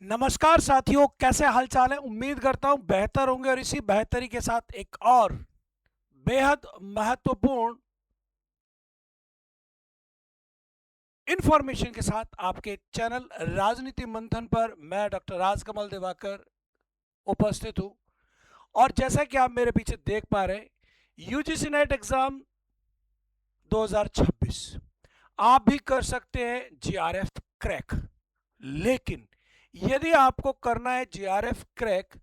नमस्कार साथियों, कैसे हालचाल है। उम्मीद करता हूं बेहतर होंगे और इसी बेहतरी के साथ एक और बेहद महत्वपूर्ण इंफॉर्मेशन के साथ आपके चैनल राजनीति मंथन पर मैं डॉक्टर राजकमल दिवाकर उपस्थित हूं। और जैसा कि आप मेरे पीछे देख पा रहे हैं, यूजीसी नेट एग्जाम 2026 आप भी कर सकते हैं जीआरएफ क्रैक। लेकिन यदि आपको करना है जीआरएफ क्रैक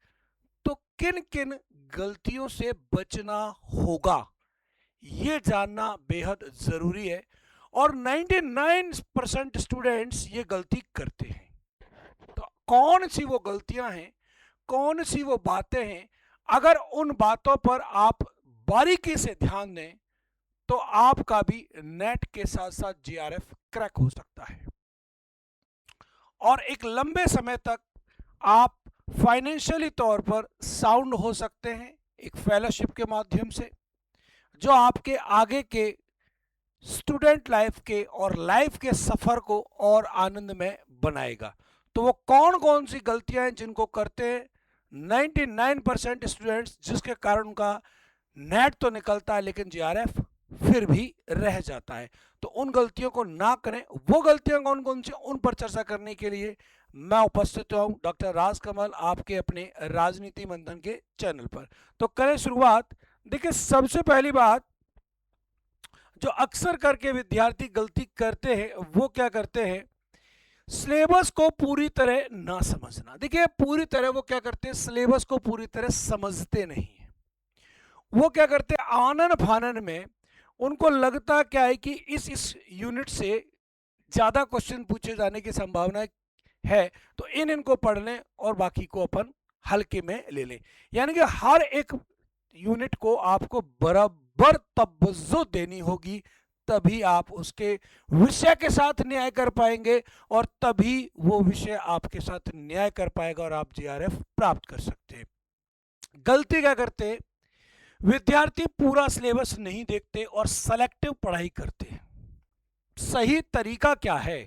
तो किन किन गलतियों से बचना होगा, ये जानना बेहद जरूरी है। और 99% स्टूडेंट्स ये गलती करते हैं। तो कौन सी वो गलतियां हैं, कौन सी वो बातें हैं, अगर उन बातों पर आप बारीकी से ध्यान दें तो आपका भी नेट के साथ साथ जीआरएफ क्रैक हो सकता है और एक लंबे समय तक आप फाइनेंशियली तौर पर साउंड हो सकते हैं एक फेलोशिप के माध्यम से, जो आपके आगे के स्टूडेंट लाइफ के और लाइफ के सफर को और आनंदमय बनाएगा। तो वो कौन कौन सी गलतियां हैं जिनको करते हैं 99% स्टूडेंट्स, जिसके कारण उनका नेट तो निकलता है लेकिन जीआरएफ फिर भी रह जाता है। तो उन गलतियों को ना करें। वो गलतियां कौन कौन सी, उन पर चर्चा करने के लिए मैं उपस्थित हूं डॉक्टर राजकमल आपके अपने राजनीति मंथन के चैनल पर। तो करें शुरुआत। देखिए, सबसे पहली बात जो अक्सर करके विद्यार्थी गलती करते हैं वो क्या करते हैं, सिलेबस को पूरी तरह ना समझना। देखिए, पूरी तरह वो क्या करते हैं, सिलेबस को पूरी तरह समझते नहीं है। वो क्या करते हैं, आनन फानन में उनको लगता क्या है कि इस यूनिट से ज्यादा क्वेश्चन पूछे जाने की संभावना है, तो इनको पढ़ लें और बाकी को अपन हल्के में ले लें। यानी कि हर एक यूनिट को आपको बराबर तवज्जो देनी होगी, तभी आप उसके विषय के साथ न्याय कर पाएंगे और तभी वो विषय आपके साथ न्याय कर पाएगा और आप जीआरएफ प्राप्त कर सकते हैं। गलती क्या करते हैं, विद्यार्थी पूरा सिलेबस नहीं देखते और सेलेक्टिव पढ़ाई करते हैं। सही तरीका क्या है,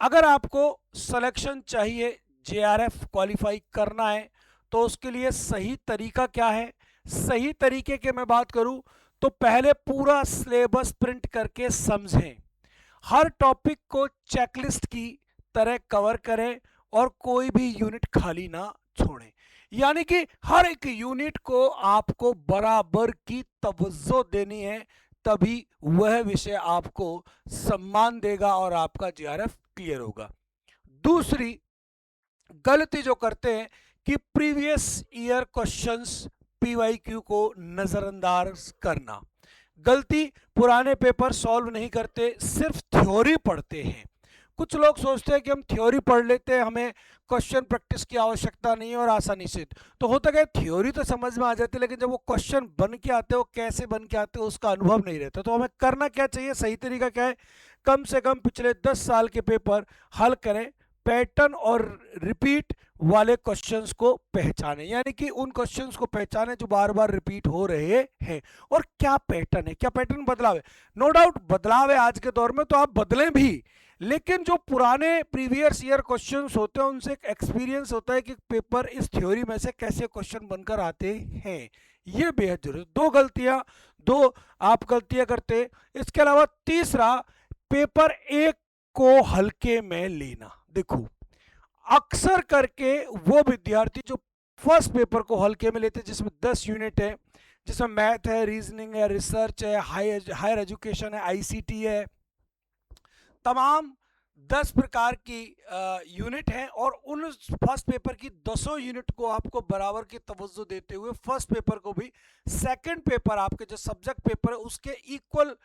अगर आपको सिलेक्शन चाहिए, जेआरएफ क्वालिफाई करना है, तो उसके लिए सही तरीका क्या है। सही तरीके की मैं बात करूं तो पहले पूरा सिलेबस प्रिंट करके समझें, हर टॉपिक को चेकलिस्ट की तरह कवर करें और कोई भी यूनिट खाली ना छोड़ें। यानी कि हर एक यूनिट को आपको बराबर की तवज्जो देनी है, तभी वह विषय आपको सम्मान देगा और आपका जीआरएफ क्लियर होगा। दूसरी गलती जो करते हैं कि प्रीवियस ईयर क्वेश्चंस पीवाईक्यू को नजरअंदाज करना। गलती, पुराने पेपर सॉल्व नहीं करते, सिर्फ थ्योरी पढ़ते हैं। कुछ लोग सोचते हैं कि हम थ्योरी पढ़ लेते हैं, हमें क्वेश्चन प्रैक्टिस की आवश्यकता नहीं है और आसानी से तो होता क्या, थ्योरी तो समझ में आ जाती है लेकिन जब वो क्वेश्चन बन के आते हैं, वो कैसे बन के आते हैं उसका अनुभव नहीं रहता। तो हमें करना क्या चाहिए, सही तरीका क्या है, कम से कम पिछले 10 साल के पेपर हल करें, पैटर्न और रिपीट वाले क्वेश्चंस को पहचानें। यानी कि उन क्वेश्चंस को पहचानें जो बार बार रिपीट हो रहे हैं और क्या पैटर्न है, क्या पैटर्न बदलाव है। नो डाउट बदलाव है आज के दौर में, तो आप बदलें भी, लेकिन जो पुराने प्रीवियस ईयर क्वेश्चंस होते हैं उनसे एक एक्सपीरियंस होता है कि पेपर इस थ्योरी में से कैसे क्वेश्चन बनकर आते हैं। ये बेहद जरूरी। दो आप गलतियां करते हैं। इसके अलावा तीसरा, पेपर एक को हल्के में लेना। देखो, अक्सर करके वो विद्यार्थी जो फर्स्ट पेपर को हल्के में लेते हैं, जिसमें 10 यूनिट है, जिसमें मैथ है, रीजनिंग है, रिसर्च है, हायर एजुकेशन है, आईसीटी है, तमाम 10 प्रकार की यूनिट हैं और उन फर्स्ट पेपर की 10 यूनिट को आपको बराबर की तवज्जो देते हुए फर्स्ट पेपर को भी सेकंड पेपर आपके जो सब्जेक्ट पेपर है उसके इक्वल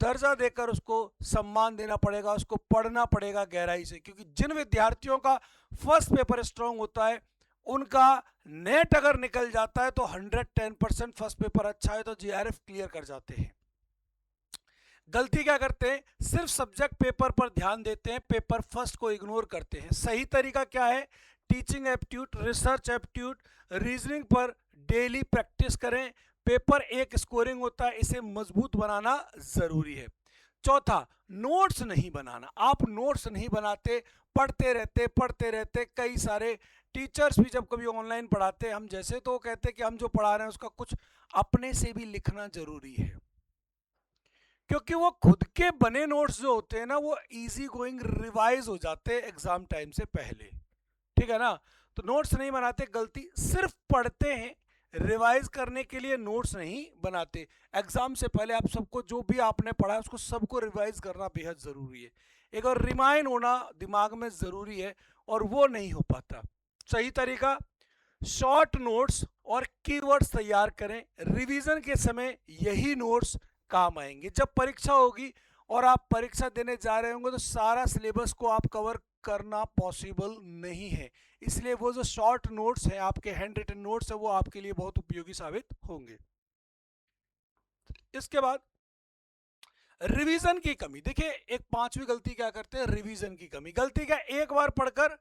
दर्जा देकर उसको सम्मान देना पड़ेगा, उसको पढ़ना पड़ेगा गहराई से। क्योंकि जिन विद्यार्थियों का फर्स्ट पेपर स्ट्रांग होता है उनका नेट अगर निकल जाता है तो 110% फर्स्ट पेपर अच्छा है तो जीआरएफ क्लियर कर जाते हैं। गलती क्या करते हैं, सिर्फ सब्जेक्ट पेपर पर ध्यान देते हैं, पेपर फर्स्ट को इग्नोर करते हैं। सही तरीका क्या है, teaching aptitude, research aptitude, reasoning पर डेली प्रैक्टिस करें। पेपर एक स्कोरिंग होता है, इसे मजबूत बनाना जरूरी है। चौथा, नोट्स नहीं बनाना। आप नोट्स नहीं बनाते, पढ़ते रहते। कई सारे टीचर्स भी जब कभी ऑनलाइन पढ़ाते हैं हम जैसे, तो वो कहते हैं कि हम जो पढ़ा रहे हैं उसका कुछ अपने से भी लिखना जरूरी है, क्योंकि वो खुद के बने नोट्स जो होते हैं ना, वो इजी गोइंग रिवाइज हो जाते हैं एग्जाम टाइम से पहले, ठीक है ना। तो नोट्स नहीं बनाते, गलती, सिर्फ पढ़ते हैं, रिवाइज करने के लिए नोट्स नहीं बनाते। एग्जाम से पहले आप सबको जो भी आपने पढ़ा है उसको सबको रिवाइज करना बेहद जरूरी है, एक और रिमाइंड होना दिमाग में जरूरी है, और वो नहीं हो पाता। सही तरीका, शॉर्ट नोट्स और कीवर्ड्स तैयार करें। रिवीजन के समय यही नोट्स काम आएंगे। जब परीक्षा होगी और आप परीक्षा देने जा रहे होंगे तो सारा सिलेबस को आप कवर करना पॉसिबल नहीं है, इसलिए वो जो शॉर्ट नोट्स हैं, आपके हैंड रिटन नोट्स है, वो आपके लिए बहुत उपयोगी साबित होंगे। इसके बाद रिवीजन की कमी। देखिए, एक पांचवी गलती क्या करते हैं, रिवीजन की कमी। गलती क्या, एक बार पढ़कर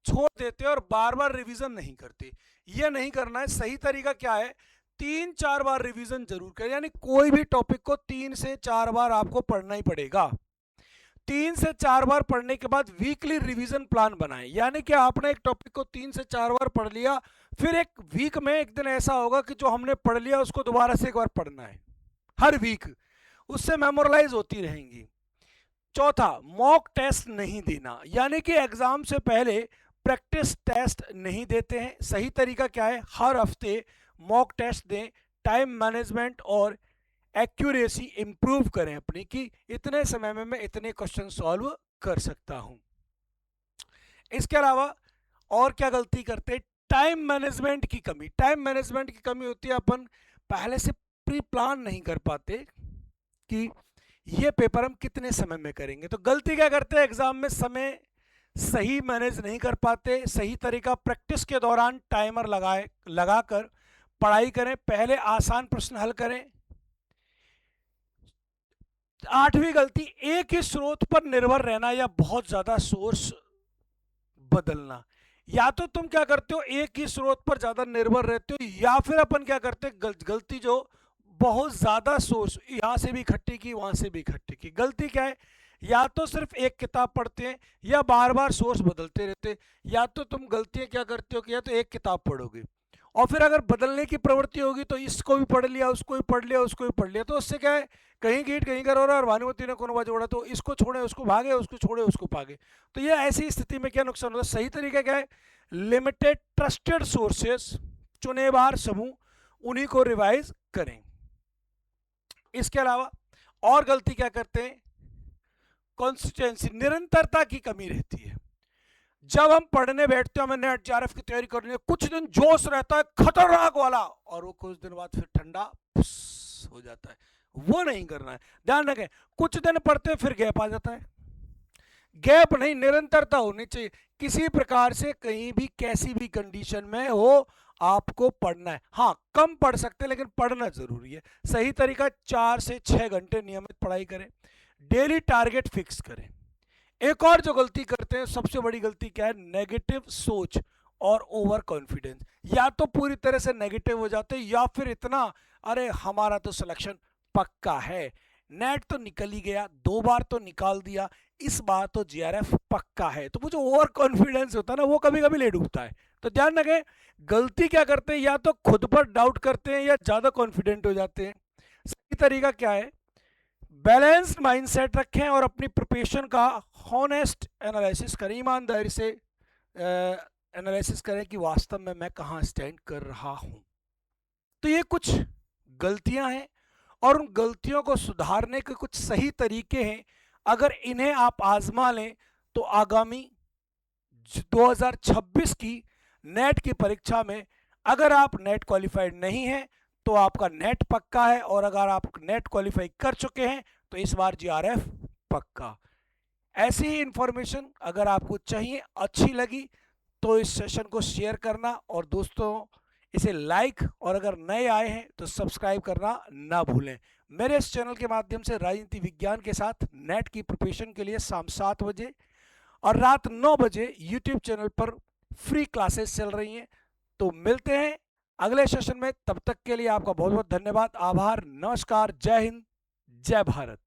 छोड़ देते हैं और बार बार रिवीजन नहीं करते। ये नहीं करना है। सही तरीका क्या है, 3-4 बार रिवीजन जरूर करें, यानी कोई भी टॉपिक को 3 से 4 बार आपको पढ़ना ही पड़ेगा। 3 से 4 बार पढ़ने के बाद वीकली रिवीजन प्लान बनाएं, यानी कि आपने एक टॉपिक को 3 से 4 बार पढ़ लिया, फिर एक वीक में एक दिन ऐसा होगा कि जो हमने पढ़ लिया उसको दोबारा से एक बार पढ़ना है हर वीक, उससे मेमोराइज होती रहेंगी। चौथा, मॉक टेस्ट नहीं देना, यानी कि एग्जाम से पहले प्रैक्टिस टेस्ट नहीं देते हैं। सही तरीका क्या है, हर हफ्ते मॉक टेस्ट दें। टाइम मैनेजमेंट और एक्यूरेसी इंप्रूव करें अपनी, कि इतने समय में मैं इतने क्वेश्चन सॉल्व कर सकता हूं। इसके अलावा और क्या गलती करते हैं, टाइम मैनेजमेंट की कमी। टाइम मैनेजमेंट की कमी होती है, अपन पहले से प्री प्लान नहीं कर पाते कि ये पेपर हम कितने समय में करेंगे। तो गलती क्या करते हैं, एग्जाम में समय सही मैनेज नहीं कर पाते। सही तरीका, प्रैक्टिस के दौरान टाइमर लगाकर पढ़ाई करें। पहले आसान प्रश्न हल करें। आठवीं गलती, एक ही स्रोत पर निर्भर रहना या बहुत ज्यादा सोर्स बदलना। या तो तुम क्या करते हो, एक ही स्रोत पर ज्यादा निर्भर रहते हो, या फिर अपन क्या करते हैं, गलती जो बहुत ज्यादा सोर्स, यहां से भी इकट्ठी की वहां से भी इकट्ठी की। गलती क्या है, या तो सिर्फ एक किताब पढ़ते हैं या बार बार सोर्स बदलते रहते। या तो तुम गलतियां क्या करते हो कि या तो एक किताब पढ़ोगे और फिर अगर बदलने की प्रवृत्ति होगी तो इसको भी पढ़ लिया, उसको भी पढ़ लिया, उसको भी पढ़ लिया, तो उससे क्या है, कहीं गीट कहीं कर हो रहा है और भानुमती ने कोनवा जोड़ा, तो इसको छोड़े उसको भागे, उसको छोड़े उसको भागे। तो ये ऐसी स्थिति में क्या नुकसान होता है। सही तरीका क्या है, लिमिटेड ट्रस्टेड सोर्सेस, चुनेबार समूह, उन्हीं को रिवाइज करें। इसके अलावा और गलती क्या करते हैं, कंसिस्टेंसी, निरंतरता की कमी रहती है। जब हम पढ़ने बैठते हैं, हमें नेट जेआरएफ की तैयारी करनी है, कुछ दिन जोश रहता है खतरनाक वाला, और वो कुछ दिन बाद फिर ठंडा हो जाता है। वो नहीं करना है, ध्यान रखें। कुछ दिन पढ़ते हैं फिर गैप आ जाता है, गैप नहीं, निरंतरता होनी चाहिए। किसी प्रकार से कहीं भी कैसी भी कंडीशन में हो, आपको पढ़ना है। हाँ, कम पढ़ सकते हैं लेकिन पढ़ना जरूरी है। सही तरीका, 4 से 6 घंटे नियमित पढ़ाई करें। डेली टारगेट फिक्स करें। एक और जो गलती करते हैं, सबसे बड़ी गलती क्या है, नेगेटिव सोच और ओवर कॉन्फिडेंस। या तो पूरी तरह से नेगेटिव हो जाते हैं, या फिर इतना, अरे हमारा तो सिलेक्शन पक्का है, नेट तो निकल ही गया, 2 बार तो निकाल दिया, इस बार तो जीआरएफ पक्का है। तो वो जो ओवर कॉन्फिडेंस होता है ना, वो कभी कभी ले डूबता है। तो ध्यान रखें, गलती क्या करते हैं, या तो खुद पर डाउट करते हैं या ज्यादा कॉन्फिडेंट हो जाते हैं। सही तरीका क्या है, बैलेंस्ड माइंडसेट रखें और अपनी प्रिपरेशन का हॉनेस्ट एनालिसिस करें, ईमानदारी से एनालिसिस करें कि वास्तव में मैं कहां स्टैंड कर रहा हूं। तो ये कुछ गलतियां हैं और उन गलतियों को सुधारने के कुछ सही तरीके हैं। अगर इन्हें आप आजमा लें तो आगामी 2026 की नेट की परीक्षा में, अगर आप नेट क्वालिफाइड नहीं हैं तो आपका नेट पक्का है, और अगर आप नेट क्वालिफाई कर चुके हैं तो इस बार जीआरएफ पक्का। ऐसी ही इंफॉर्मेशन अगर आपको चाहिए, अच्छी लगी तो इस सेशन को शेयर करना, और दोस्तों इसे लाइक, और अगर नए आए हैं तो सब्सक्राइब करना ना भूलें। मेरे इस चैनल के माध्यम से राजनीति विज्ञान के साथ नेट की प्रिपरेशन के लिए शाम 7 बजे और रात 9 बजे यूट्यूब चैनल पर फ्री क्लासेस चल रही हैं। तो मिलते हैं अगले सेशन में, तब तक के लिए आपका बहुत बहुत धन्यवाद, आभार, नमस्कार, जय हिंद, जय भारत।